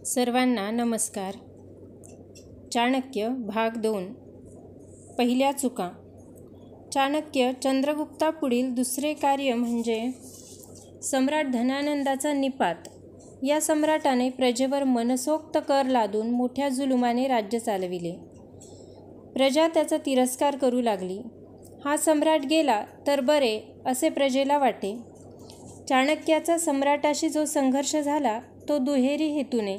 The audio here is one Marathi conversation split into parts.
सर्वांना नमस्कार. चाणक्य भाग 2. पहिल्या चुका. चाणक्य चंद्रगुप्तापुढील दुसरे कार्य म्हणजे सम्राट धनानंदाचा निपात. या सम्राटाने प्रजेवर मनसोक्त कर लादून मोठ्या जुलुमाने राज्य चालविले. प्रजा त्याचा तिरस्कार करू लागली. हा सम्राट गेला तर बरे असे प्रजेला वाटे. चाणक्याचा सम्राटाशी जो संघर्ष झाला तो दुहेरी हेतूने,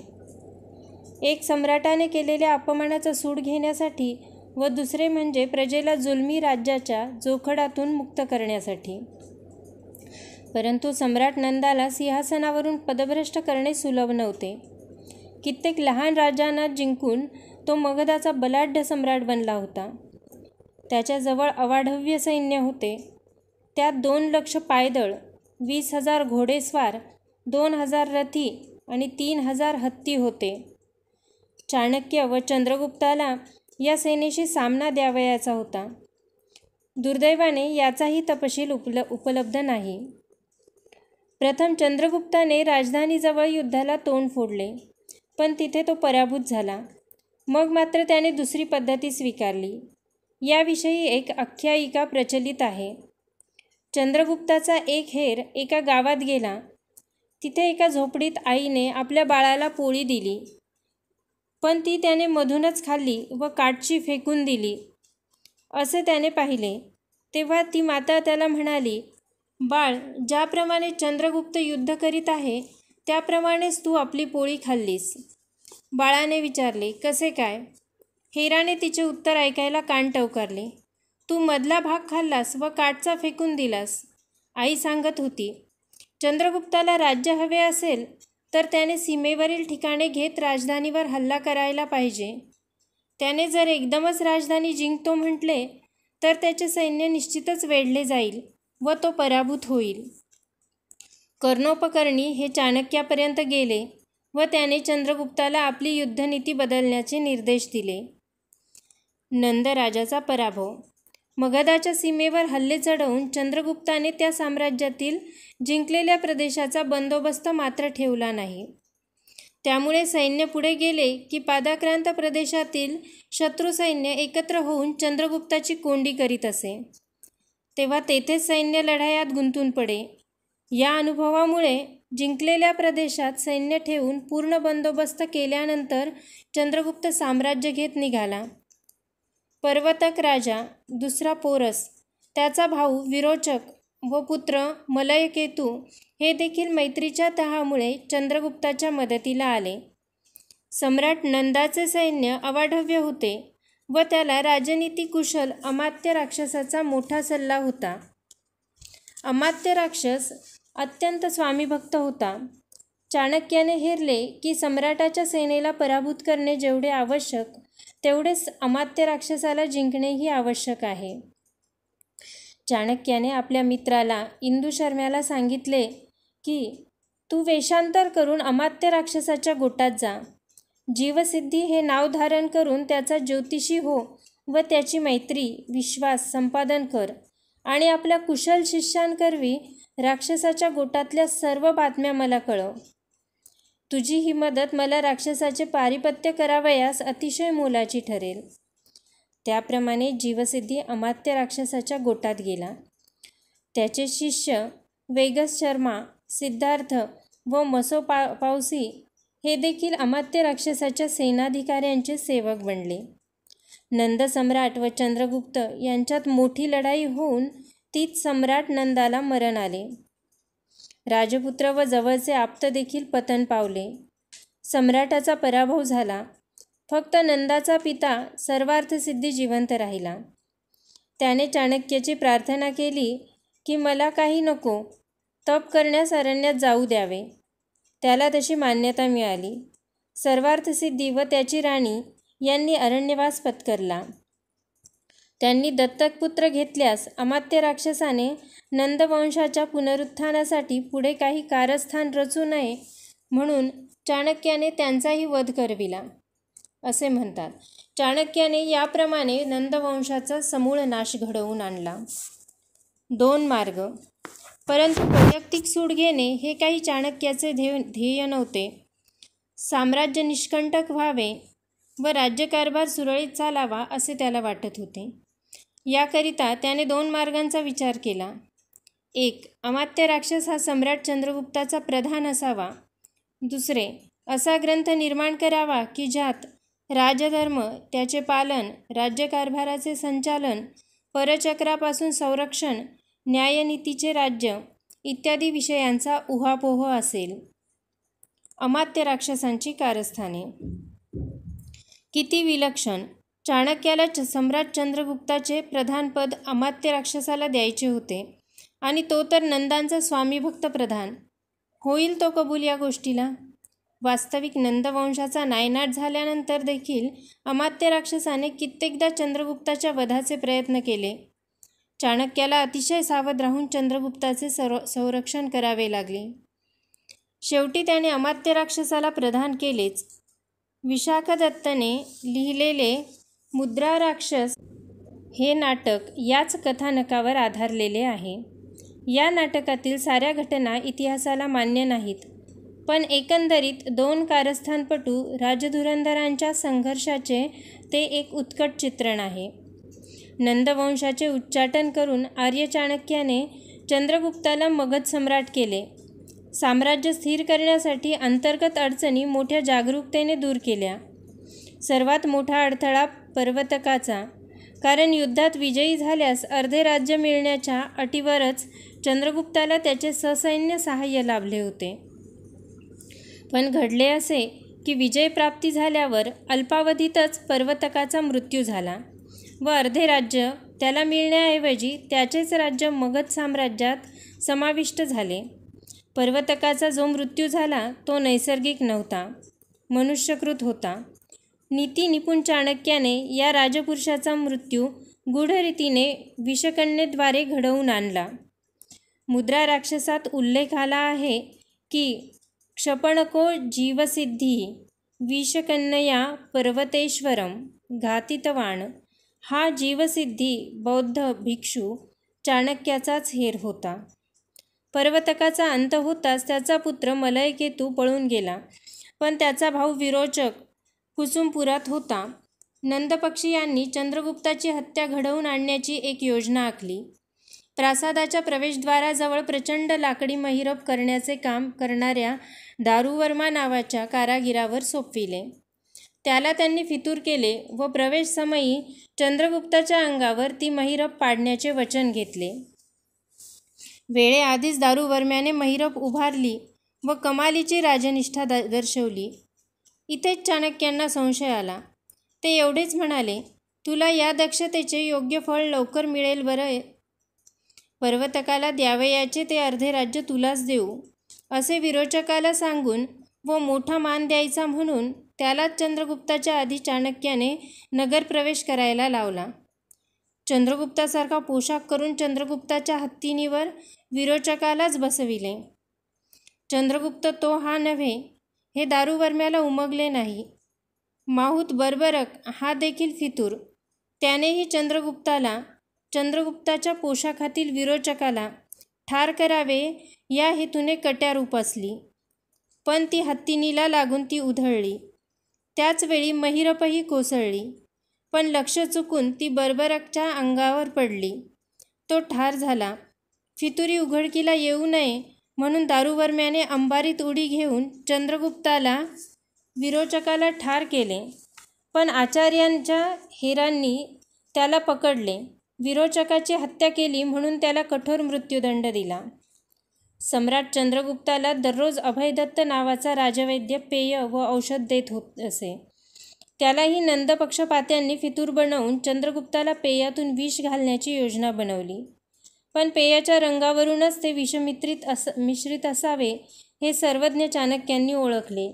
एक सम्राटाने केलेल्या अपमानाचा सूड घेण्यासाठी व दुसरे म्हणजे प्रजेला जुलमी राज्याच्या जोखडातून मुक्त करण्यासाठी. परंतु सम्राट नंदाला सिंहासनावरून पदभ्रष्ट करणे सुलभ नव्हते. कित्येक लहान राजांना जिंकून तो मगधाचा बलाढ्य सम्राट बनला होता. त्याच्याजवळ अवाढव्य सैन्य होते. त्यात 2 लक्ष पायदळ, 20,000 घोडेस्वार, 2,000 रथी आणि 3,000 हत्ती होते. चाणक्य व चंद्रगुप्ताला या सेनेशी सामना द्यावयाचा होता. दुर्दैवाने याचाही तपशील उपलब्ध नाही. प्रथम चंद्रगुप्ताने राजधानीजवळ युद्धाला तोंड फोडले, पण तिथे तो पराभूत झाला. मग मात्र त्याने दुसरी पद्धती स्वीकारली. याविषयी एक आख्यायिका प्रचलित आहे. चंद्रगुप्ताचा एक हेर एका गावात गेला. तिथे एका झोपडीत आईने आपल्या बाळाला पोळी दिली, पण ती त्याने मधूनच खाल्ली व काठची फेकून दिली. असे त्याने पाहिले. तेव्हा ती माता त्याला म्हणाली, बाळ, ज्याप्रमाणे चंद्रगुप्त युद्ध करीत आहे त्याप्रमाणेच तू आपली पोळी खाल्लीस. बाळाने विचारले, कसे काय? हेराने तिचे उत्तर ऐकायला कान टवकारले. तू मधला भाग खाल्लास व काठचा फेकून दिलास. आई सांगत होती, चंद्रगुप्ताला राज्य हवे असेल तर त्याने सीमेवरील ठिकाणे घेत राजधानीवर हल्ला करायला पाहिजे. त्याने जर एकदमच राजधानी जिंकतो म्हटले तर त्याचे सैन्य निश्चितच वेढले जाईल व तो पराभूत होईल. कर्णोपकर्णी हे चाणक्यापर्यंत गेले व त्याने चंद्रगुप्ताला आपली युद्धनीती बदलण्याचे निर्देश दिले. नंद राजाचा पराभव. मगधाच्या सीमेवर हल्ले चढवून चंद्रगुप्ताने त्या साम्राज्यातील जिंकलेल्या प्रदेशाचा बंदोबस्त मात्र ठेवला नाही. त्यामुळे सैन्य पुढे गेले की पादाक्रांत प्रदेशातील शत्रू सैन्य एकत्र होऊन चंद्रगुप्ताची कोंडी करीत असे. तेव्हा तेथेच सैन्य लढायात गुंतून पडे. या अनुभवामुळे जिंकलेल्या प्रदेशात सैन्य ठेवून पूर्ण बंदोबस्त केल्यानंतर चंद्रगुप्त साम्राज्य घेत निघाला. पर्वतक राजा दुसरा पोरस, त्याचा भाऊ विरोचक व पुत्र मलयकेतू हे देखील मैत्रीच्या तहामुळे चंद्रगुप्ताच्या मदतीला आले. सम्राट नंदाचे सैन्य अवाढव्य होते व त्याला राजनीती कुशल अमात्य राक्षसाचा मोठा सल्ला होता. अमात्य राक्षस अत्यंत स्वामीभक्त होता. चाणक्याने हेरले की सम्राटाच्या सेनेला पराभूत करणे जेवढे आवश्यक तेवढेच अमात्य राक्षसाला जिंकणेही आवश्यक आहे. चाणक्याने आपल्या मित्राला इंदुशर्म्याला सांगितले की तू वेषांतर करून अमात्य राक्षसाच्या गोटात जा. जीवसिद्धी हे नाव धारण करून त्याचा ज्योतिषी हो व त्याची मैत्री, विश्वास संपादन कर आणि आपल्या कुशल शिष्यांकरवी राक्षसाच्या गोटातल्या सर्व बातम्या मला कळव. तुझी ही मदत मला राक्षसाचे पारिपत्य करावयास अतिशय मोलाची ठरेल. त्याप्रमाणे जीवसिद्धी अमात्य राक्षसाच्या गोटात गेला. त्याचे शिष्य वेगस शर्मा, सिद्धार्थ व मसोपावसी हे देखील अमात्य राक्षसाच्या सेनाधिकाऱ्यांचे सेवक बनले. नंद सम्राट व चंद्रगुप्त यांच्यात मोठी लढाई होऊन तीच सम्राट नंदाला मरण आले. राजपुत्र व जवळचे आप्त देखील पतन पावले. सम्राटाचा पराभव झाला. फक्त नंदाचा पिता सर्वार्थसिद्धी जिवंत राहिला. त्याने चाणक्याची प्रार्थना केली की मला काही नको, तप करण्यास अरण्यात जाऊ द्यावे. त्याला तशी मान्यता मिळाली. सर्वार्थसिद्धी व त्याची राणी यांनी अरण्यवास पत्करला. त्यांनी दत्तक पुत्र घेतल्यास अमात्य राक्षसाने नंदवंशाच्या पुनरुत्थानासाठी पुढे काही कारस्थान रचू नये म्हणून चाणक्याने त्यांचाही वध करविला असे म्हणतात. चाणक्याने याप्रमाणे नंदवंशाचा समूळ नाश घडवून आणला. 2 मार्ग. परंतु वैयक्तिक सूड घेणे हे काही चाणक्याचे ध्येय नव्हते. साम्राज्य निष्कंटक व्हावे व राज्यकारभार सुरळीत चालावा असे त्याला वाटत होते. याकरिता त्याने 2 मार्गांचा विचार केला. 1. अमात्य राक्षस हा सम्राट चंद्रगुप्ताचा प्रधान असावा. 2. असा ग्रंथ निर्माण करावा की ज्यात राजधर्म, त्याचे पालन, राज्यकारभाराचे संचालन, परचक्रापासून संरक्षण, न्यायनीतीचे राज्य इत्यादी विषयांचा उहापोह असेल. अमात्य राक्षसांची कारस्थाने. किती विलक्षण! चाणक्याला सम्राट चंद्रगुप्ताचे प्रधानपद अमात्य राक्षसाला द्यायचे होते आणि तो तर नंदांचा स्वामीभक्त प्रधान. होईल तो कबूल या गोष्टीला? वास्तविक नंदवंशाचा नायनाट झाल्यानंतर देखील अमात्य राक्षसाने कित्येकदा चंद्रगुप्ताच्या वधाचे प्रयत्न केले. चाणक्याला अतिशय सावध राहून चंद्रगुप्ताचे संरक्षण करावे लागले. शेवटी त्याने अमात्य राक्षसाला प्रधान केलेच. विशाखदत्तने लिहिलेले मुद्रा राक्षस हे नाटक याच कथानकावर आधारलेले आहे. या नाटकातील साऱ्या घटना इतिहासाला मान्य नाहीत, पण एकंदरीत 2 कारस्थानपटू राजधुरंधरांच्या संघर्षाचे ते एक उत्कट चित्रण आहे. नंदवंशाचे उच्चाटन करून आर्य चाणक्याने चंद्रगुप्ताला मगध सम्राट केले. साम्राज्य स्थिर करण्यासाठी अंतर्गत अडचणी मोठ्या जागरूकतेने दूर केल्या. सर्वात मोठा अडथळा पर्वतकाचा, कारण युद्धात विजयी झाल्यास अर्धे राज्य मिळण्याच्या अटीवरच चंद्रगुप्ताला त्याचे ससैन्य सहाय्य लाभले होते. पण घडले असे की विजयप्राप्ती झाल्यावर अल्पावधीतच पर्वतकाचा मृत्यू झाला व अर्धे राज्य त्याला मिळण्याऐवजी त्याचेच राज्य मगध साम्राज्यात समाविष्ट झाले. पर्वतकाचा जो मृत्यू झाला तो नैसर्गिक नव्हता, मनुष्यकृत होता. नीती निपुण चाणक्याने या राजपुरुषाचा मृत्यू गूढरीतीने विषकन्येद्वारे घडवून आणला. मुद्रा राक्षसात उल्लेख आला आहे की क्षपणको जीवसिद्धी विषकन्यया पर्वतेश्वरम घातितवान. हा जीवसिद्धी बौद्ध भिक्षू चाणक्याचाच हेर होता. पर्वतकाचा अंत होताच त्याचा पुत्र मलयकेतू पळून गेला, पण त्याचा भाऊ विरोचक कुसुमपुरात होता. नंदपक्षी यांनी चंद्रगुप्ताची हत्या घडवून आणण्याची एक योजना आखली. प्रासादाच्या प्रवेशद्वाराजवळ प्रचंड लाकडी महिरप करण्याचे काम करणाऱ्या दारुवर्मा नावाच्या कारागिरावर सोपविले. त्याला त्यांनी फितूर केले व प्रवेशसमयी चंद्रगुप्ताच्या अंगावर ती महिरप पाडण्याचे वचन घेतले. वेळेआधीच दारुवर्म्याने महिरप उभारली व कमालीची राजनिष्ठा दर्शवली. इथेच चाणक्यांना संशय आला. ते एवढेच म्हणाले, तुला या दक्षतेचे योग्य फळ लवकर मिळेल बरं. पर्वतकाला द्यावयाचे ते अर्धे राज्य तुलाच देऊ असे विरोचकाला सांगून व मोठा मान द्यायचा म्हणून त्यालाच चंद्रगुप्ताच्या आधी चाणक्याने नगरप्रवेश करायला लावला. चंद्रगुप्तासारखा पोशाख करून चंद्रगुप्ताच्या हत्तीनीवर विरोचकालाच बसविले. चंद्रगुप्त तो हा नव्हे हे दारुवर्म्याला उमगले नाही. माहूत बर्बरक हा देखील फितूर. त्यानेही चंद्रगुप्ताच्या पोशाखातील विरोचकाला ठार करावे या हेतूने कट्यार उपसली, पण ती हत्तीनीला लागून ती उधळली. त्याचवेळी महिरपही कोसळली, पण लक्ष चुकून ती बर्बरकच्या अंगावर पडली. तो ठार झाला. फितुरी उघडकीला येऊ नये म्हणून दारुवर्म्याने अंबारीत उडी घेऊन विरोचकाला ठार केले, पण आचार्यांच्या हेरांनी त्याला पकडले. विरोचकाची हत्या केली म्हणून त्याला कठोर मृत्यूदंड दिला. सम्राट चंद्रगुप्ताला दररोज अभयदत्त नावाचा राजवैद्य पेय व औषध देत होत असे. त्यालाही नंदपक्षपात्यांनी फितूर बनवून चंद्रगुप्ताला पेयातून विष घालण्याची योजना बनवली, पण पेयाच्या रंगावरूनच ते मिश्रित असावे हे सर्वज्ञ चाणक्यांनी ओळखले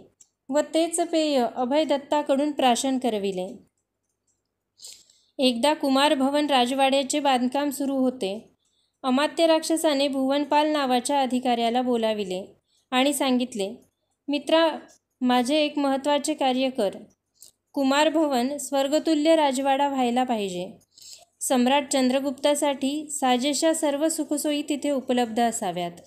व तेच पेय अभयदत्ताकडून प्राशन करविले. एकदा कुमारभवन राजवाड्याचे बांधकाम सुरू होते. अमात्य राक्षसाने भुवनपाल नावाच्या अधिकाऱ्याला बोलाविले आणि सांगितले, मित्रा, माझे एक महत्त्वाचे कार्य कर. कुमारभवन स्वर्गतुल्य राजवाडा व्हायला पाहिजे. सम्राट चंद्रगुप्तासाठी साजेशा सर्व सुखसोयी तिथे उपलब्ध असाव्यात.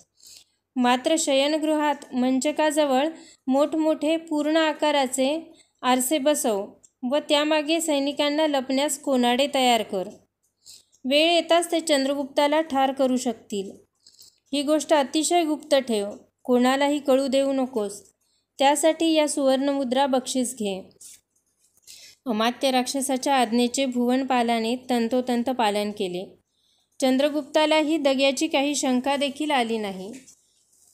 मात्र शयनगृहात मंचकाजवळ मोठमोठे पूर्ण आकाराचे आरसे बसव व त्यामागे सैनिकांना लपण्यास कोनाडे तयार कर. वेळ येताच ते चंद्रगुप्ताला ठार करू शकतील. ही गोष्ट अतिशय गुप्त ठेव, कोणालाही कळू देऊ नकोस. त्यासाठी या सुवर्णमुद्रा बक्षीस घे. अमात्य राक्षसाच्या आज्ञेचे भुवनपालाने तंतोतंत पालन केले. चंद्रगुप्तालाही दग्याची काही शंका देखील आली नाही.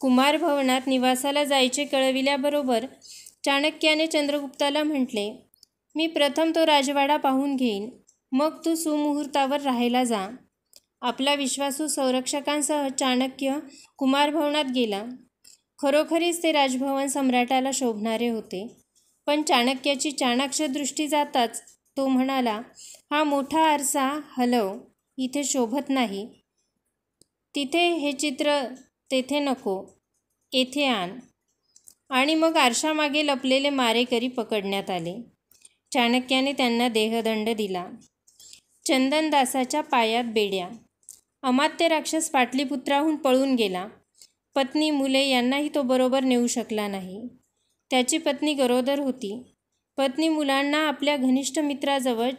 कुमार भवनात निवासाला जायचे कळविल्याबरोबर चाणक्याने चंद्रगुप्ताला म्हटले, मी प्रथम तो राजवाडा पाहून घेईन, मग तू सुमुहूर्तावर राहायला जा. आपला विश्वासू संरक्षकांसह चाणक्य कुमारभवनात गेला. खरोखरीच ते राजभवन सम्राटाला शोभणारे होते. पण चाणक्याची चाणाक्ष दृष्टी जाताच तो म्हणाला, हा मोठा आरसा हलव, इथे शोभत नाही. तिथे हे चित्र तेथे नको, येथे आण. आणि मग आरशामागे लपलेले मारेकरी पकडण्यात आले. चाणक्याने त्यांना देहदंड दिला. चंदनदासाच्या पायात बेड्या. अमात्य राक्षस पाटलीपुत्राहून पळून गेला. पत्नी मुले यांनाही तो बरोबर नेऊ शकला नाही. त्याची पत्नी गरोदर होती. पत्नी मुलांना आपल्या घनिष्ठ मित्राजवळ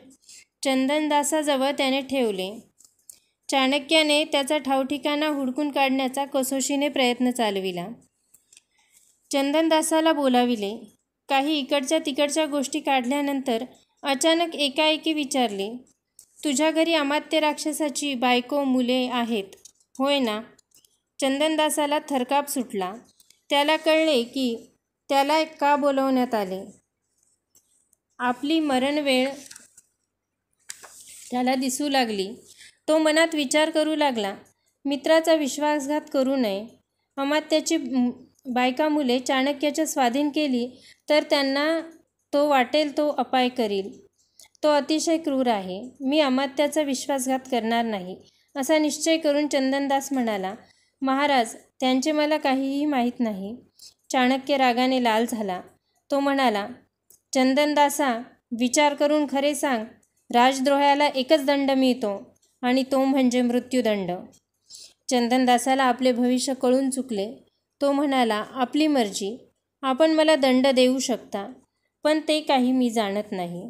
चंदनदासाजवळ त्याने ठेवले. चाणक्याने त्याचा ठावठिकाणा हुडकून काढण्याचा कसोशीने प्रयत्न चालविला. चंदनदासाला बोलाविले. काही इकडच्या तिकडच्या गोष्टी काढल्यानंतर अचानक एकाएकी विचारले, तुझ्या घरी अमात्य राक्षसाची बायको मुले आहेत, होय ना? चंदनदासाला थरकाप सुटला. त्याला कळले की त्याला का बोलवण्यात आले. आपली मरणवेळ त्याला दिसू लागली. तो मनात विचार करू लागला, मित्राचा विश्वासघात करू नये. अमात्याची बायका मुले चाणक्याच्या स्वाधीन केली तर त्यांना तो वाटेल तो अपाय करील. तो अतिशय क्रूर आहे. मी अमात्याचा विश्वासघात करणार नाही, असा निश्चय करून चंदनदास म्हणाला, महाराज, त्यांचे मला काहीही माहीत नाही. चाणक्य रागाने लाल झाला. तो म्हणाला, चंदनदासा, विचार करून खरे सांग. राजद्रोहाला एकच दंड मिळतो आणि तो म्हणजे मृत्यूदंड. चंदनदासाला आपले भविष्य कळून चुकले. तो म्हणाला, आपली मर्जी. आपण मला दंड देऊ शकता, पण ते काही मी जाणत नाही.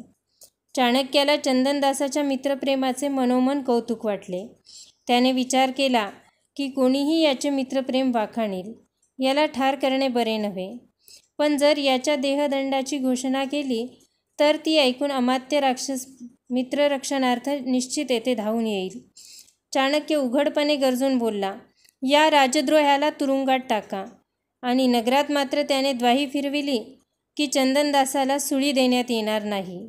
चाणक्याला चंदनदासाच्या मित्रप्रेमाचे मनोमन कौतुक वाटले. त्याने विचार केला की कोणीही याचे मित्रप्रेम वाखाणील. याला ठार करणे बरे नव्हे. पण जर याच्या देहदंडाची घोषणा केली तर ती ऐकून अमात्य राक्षस मित्ररक्षणार्थ निश्चित येथे धावून येईल. चाणक्य उघडपणे गरजून बोलला, या राजद्रोह्याला तुरुंगात टाका. आणि नगरात मात्र त्याने द्वाही फिरविली की चंदनदासाला सुळी देण्यात येणार नाही.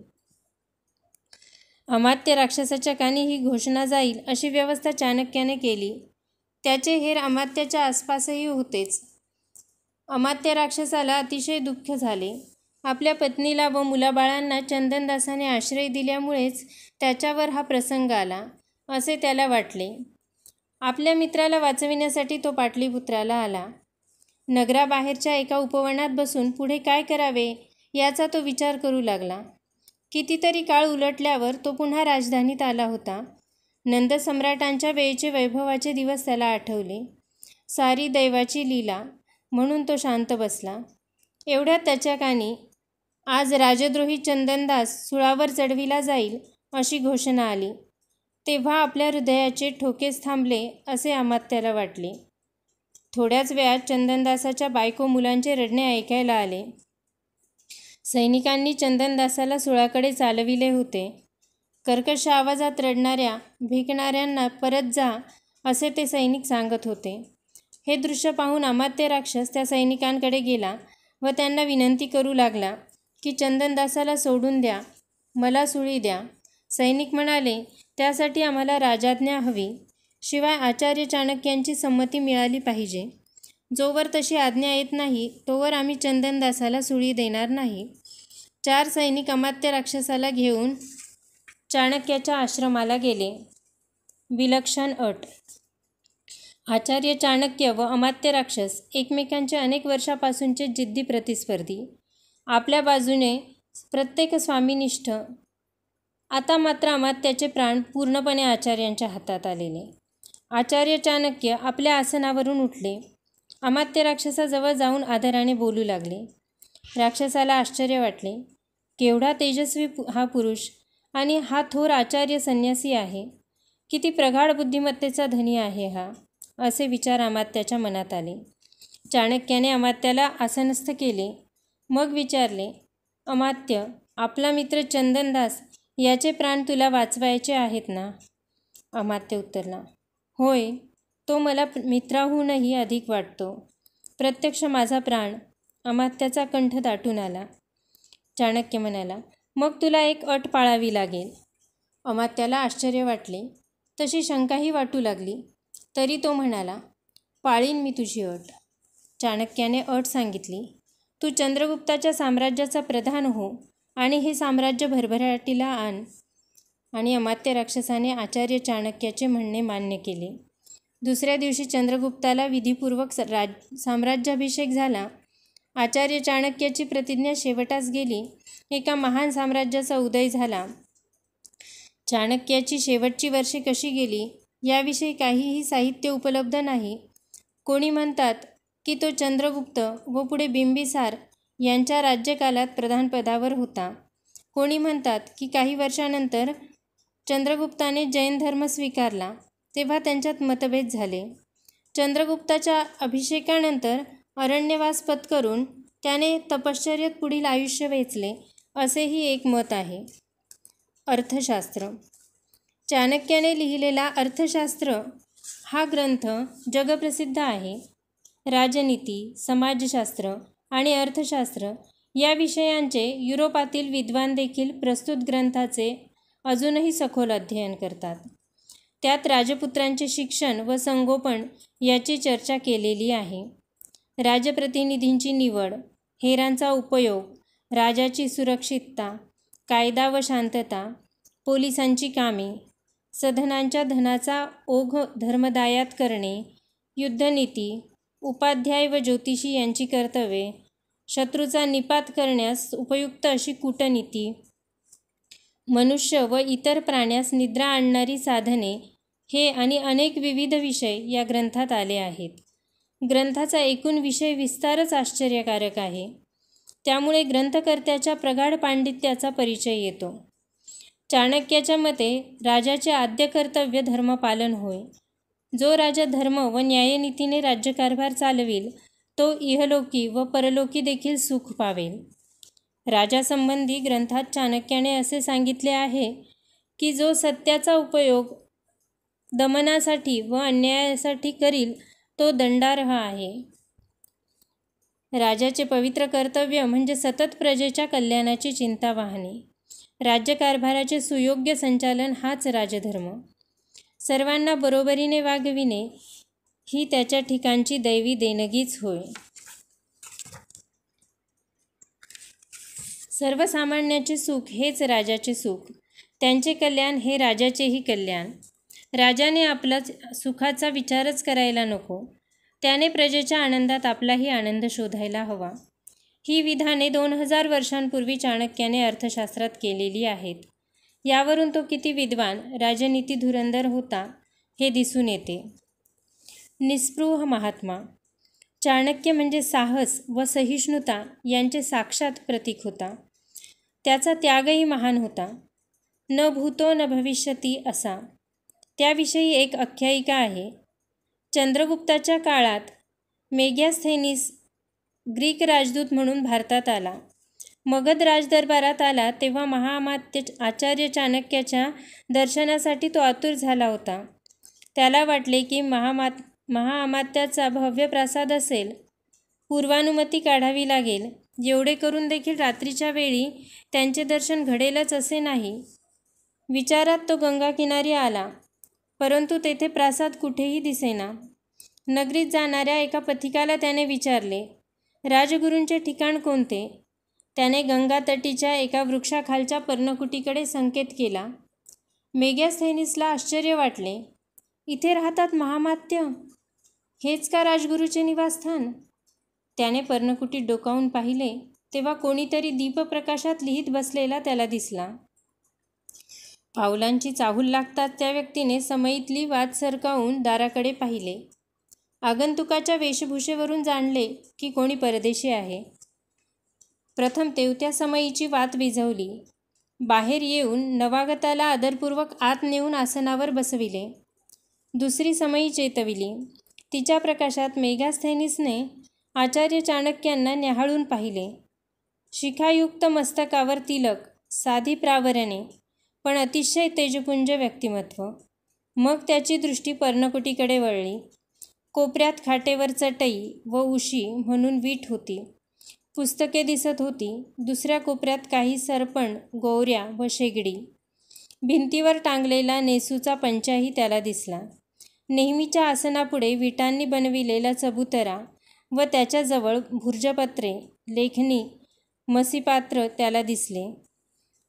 अमात्य राक्षसाच्या कानी ही घोषणा जाईल अशी व्यवस्था चाणक्याने केली. त्याचे हेर अमात्याच्या आसपासही होतेच. अमात्य राक्षसाला अतिशय दुःख झाले. आपल्या पत्नीला व मुलाबाळांना चंदनदासाने आश्रय दिल्यामुळेच त्याच्यावर हा प्रसंग आला, असे त्याला वाटले. आपल्या मित्राला वाचविण्यासाठी तो पाटलीपुत्राला आला. नगराबाहेरच्या एका उपवनात बसून पुढे काय करावे याचा तो विचार करू लागला. कितीतरी काळ उलटल्यावर तो पुन्हा राजधानीत आला होता. नंदसम्राटांच्या वेळेचे वैभवाचे दिवस त्याला आठवले. सारी दैवाची लीला म्हणून तो शांत बसला. एवढ्यात त्याच्या कानी आज राजद्रोही चंदनदास सुळावर चढविला जाईल अशी घोषणा आली. तेव्हा आपल्या हृदयाचे ठोकेच थांबले असे अमात्याला वाटले. थोड्याच वेळात चंदनदासाच्या बायको मुलांचे रडणे ऐकायला आले. सैनिकांनी चंदनदासाला सुळाकडे चालविले होते. कर्कश आवाजात रडणाऱ्या भेकणाऱ्यांना परत जा असे ते सैनिक सांगत होते. हे दृश्य पाहून अमात्य राक्षस त्या सैनिकांकडे गेला व त्यांना विनंती करू लागला की चंदनदासाला सोडून द्या, मला सुळी द्या. सैनिक म्हणाले, त्यासाठी आम्हाला राजाज्ञा हवी. शिवाय आचार्य चाणक्यांची संमती मिळाली पाहिजे. जोवर तशी आज्ञा येत नाही तोवर आम्ही चंदनदासाला सुळी देणार नाही. 4 सैनिक अमात्य राक्षसाला घेऊन चाणक्याच्या आश्रमाला गेले. विलक्षण अट. आचार्य चाणक्य व अमात्य राक्षस एकमेकांचे अनेक वर्षापासूनचे जिद्दी प्रतिस्पर्धी. आपल्या बाजूने प्रत्येक स्वामीनिष्ठ. आता मात्र अमात्याचे प्राण पूर्णपणे आचार्यांच्या हातात आलेले. आचार्य चाणक्य आपल्या आसनावरून उठले. अमात्य राक्षसाजवळ जाऊन आदराने बोलू लागले. राक्षसाला आश्चर्य वाटले. केवढा तेजस्वी हा पुरुष आणि हा थोर आचार्य संन्यासी आहे. किती प्रगाढ बुद्धिमत्तेचा धनी आहे हा, असे विचार अमात्याच्या मनात आले. चाणक्याने अमात्याला आसनस्थ केले. मग विचारले, अमात्य, आपला मित्र चंदनदास याचे प्राण तुला वाचवायचे आहेत ना? अमात्य उत्तरला, होय, तो मला मित्राहूनही अधिक वाटतो. प्रत्यक्ष माझा प्राण. अमात्याचा कंठ दाटून आला. चाणक्य म्हणाला, मग तुला एक अट पाळावी लागेल. अमात्याला आश्चर्य वाटले, तशी शंकाही वाटू लागली. तरी तो म्हणाला, पाळीन मी तुझी अट. चाणक्याने अट सांगितली, तू चंद्रगुप्ताच्या साम्राज्याचा प्रधान हो आणि हे साम्राज्य भरभराटीला आण. आणि अमात्य राक्षसाने आचार्य चाणक्याचे म्हणणे मान्य केले. दुसऱ्या दिवशी चंद्रगुप्ताला विधिपूर्वक साम्राज्याभिषेक झाला. आचार्य चाणक्याची प्रतिज्ञा शेवटास गेली. एका महान साम्राज्याचा उदय झाला. चाणक्याची शेवटची वर्षे कशी गेली याविषयी काहीही साहित्य उपलब्ध नाही. कोणी म्हणतात की तो चंद्रगुप्त व पुढे बिंबिसार यांच्या राज्यकालात प्रधानपदावर होता. कोणी म्हणतात की काही वर्षानंतर चंद्रगुप्ताने जैन धर्म स्वीकारला, तेव्हा त्यांच्यात मतभेद झाले. चंद्रगुप्ताच्या अभिषेकानंतर अरण्यवास पत्करून त्याने तपश्चर्येत पुढील आयुष्य वेचले, असेही एक मत आहे. अर्थशास्त्र. चाणक्याने लिहिलेला अर्थशास्त्र हा ग्रंथ जगप्रसिद्ध आहे. राजनीती, समाजशास्त्र आणि अर्थशास्त्र या विषयांचे युरोपातील विद्वान देखील प्रस्तुत ग्रंथाचे अजूनही सखोल अध्ययन करतात. त्यात राजपुत्रांचे शिक्षण व संगोपन याची चर्चा केलेली आहे. राजप्रतिनिधींची निवड, हेरांचा उपयोग, राजाची सुरक्षितता, कायदा व शांतता, पोलिसांची कामे, सधनांच्या धनाचा ओघ धर्मदायात करणे, युद्धनीती, उपाध्याय व ज्योतिषी यांची कर्तव्ये, शत्रूचा निपात करण्यास उपयुक्त अशी कूटनीती, मनुष्य व इतर प्राण्यास निद्रा आणणारी साधने, हे आणि अनेक विविध विषय या ग्रंथात आले आहेत. ग्रंथाचा एकूण विषय विस्तारच आश्चर्यकारक आहे. त्यामुळे ग्रंथकर्त्याच्या प्रगाढ पांडित्याचा परिचय येतो. चाणक्याच्या मते राजाचे आद्य कर्तव्य धर्मपालन होय. जो राजा धर्म व न्यायनीतीने राज्यकारभार चालविल तो इहलोकी व परलोकी देखील सुख पावेल. राजासंबंधी ग्रंथात चाणक्याने असे सांगितले आहे की जो सत्याचा उपयोग दमनासाठी व अन्यायासाठी करील तो दंडार्ह आहे. राजाचे पवित्र कर्तव्य म्हणजे सतत प्रजेच्या कल्याणाची चिंता वाहणे. राज्यकारभाराचे सुयोग्य संचालन हाच राजधर्म. सर्वांना बरोबरीने वागविणे ही त्याच्या ठिकाणची दैवी देणगीच होय. सर्वसामान्याचे सुख हेच राजाचे सुख. त्यांचे कल्याण हे राजाचेही कल्याण. राजाने आपला सुखाचा विचारच करायला नको. त्याने प्रजेच्या आनंदात आपलाही आनंद शोधायला हवा. ही विधाने 2000 वर्षांपूर्वी चाणक्याने अर्थशास्त्रात केलेली आहेत. यावरून तो किती विद्वान, राजनीती धुरंधर होता हे दिसून येते. निस्पृह महात्मा. चाणक्य म्हणजे साहस व सहिष्णुता यांचे साक्षात प्रतीक होता. त्याचा त्यागही महान होता. न भूतो न भविष्यती असा. त्याविषयी एक आख्यायिका आहे. चंद्रगुप्ताच्या काळात मेगॅस्थेनिस ग्रीक राजदूत म्हणून भारतात आला. मगध राजदरबारात आला तेव्हा महाअमात्य आचार्य चाणक्याच्या दर्शनासाठी तो आतुर झाला होता. त्याला वाटले की महाअमात्याचा भव्य प्रासाद असेल. पूर्वानुमती काढावी लागेल. एवढे करून देखील रात्रीच्या वेळी त्यांचे दर्शन घडेलच असे नाही. विचारात तो गंगाकिनारी आला, परंतु तेथे प्रासाद कुठेही दिसेना. नगरीत जाणाऱ्या एका पथिकाला त्याने विचारले, राजगुरूंचे ठिकाण कोणते? त्याने गंगातटीच्या एका वृक्षाखालच्या पर्णकुटीकडे संकेत केला. मेगॅस्थेनिसला आश्चर्य वाटले. इथे राहतात महामात्य? हेच का राजगुरूचे निवासस्थान? त्याने पर्णकुटीत डोकावून पाहिले तेव्हा कोणीतरी दीपप्रकाशात लिहित बसलेला त्याला दिसला. पावलांची चाहूल लागताच त्या व्यक्तीने समईतली वात सरकावून दाराकडे पाहिले. आगंतुकाच्या वेशभूषेवरून जाणले की कोणी परदेशी आहे. प्रथम तेवत्या समयीची वात विझवली. बाहेर येऊन नवागताला आदरपूर्वक आत नेऊन आसनावर बसविले. दुसरी समयी चेतविली. तिच्या प्रकाशात मेघास्थेनीसने आचार्य चाणक्यांना न्याहाळून पाहिले. शिखायुक्त मस्तकावर तिलक, साधी प्रावरणे, पण अतिशय तेजपुंज व्यक्तिमत्व. मग त्याची दृष्टी पर्णकुटीकडे वळली. कोपऱ्यात खाटेवर चटई व उशी म्हणून वीट होती. पुस्तके दिसत होती. दुसऱ्या कोपऱ्यात काही सरपण, गोवऱ्या व शेगडी. भिंतीवर टांगलेला नेसूचा पंचाही त्याला दिसला. नेहमीच्या आसनापुढे विटांनी बनविलेला चबुतरा व त्याच्याजवळ भुर्जपत्रे, लेखणी, मसीपात्र त्याला दिसले.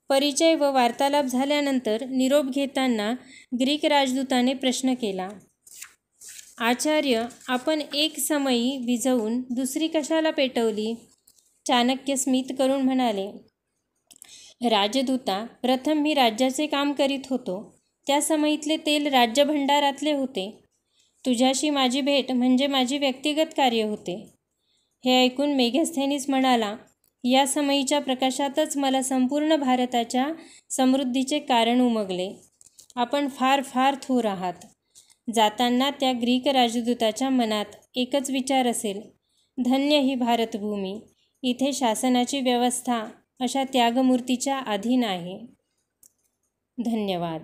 परिचय व वार्तालाप झाल्यानंतर निरोप घेताना ग्रीक राजदूताने प्रश्न केला, आचार्य, आपण एक समयी विझवून दुसरी कशाला पेटवली? चाणक्य स्मित करून म्हणाले, राजदूता, प्रथम मी राज्याचे काम करीत होतो. त्या समयीतले तेल राज्यभंडारातले होते. तुझ्याशी माझी भेट म्हणजे माझी व्यक्तिगत कार्य होते. हे ऐकून मेघस्थेनीस म्हणाला, या समयीच्या प्रकाशातच मला संपूर्ण भारताच्या समृद्धीचे कारण उमगले. आपण फार फार थोर आहात. जाताना त्या ग्रीक राजदूताच्या मनात एकच विचार असेल, धन्य ही भारतभूमी, इथे शासनाची व्यवस्था अशा त्यागमूर्तीच्या अधीन आहे. धन्यवाद.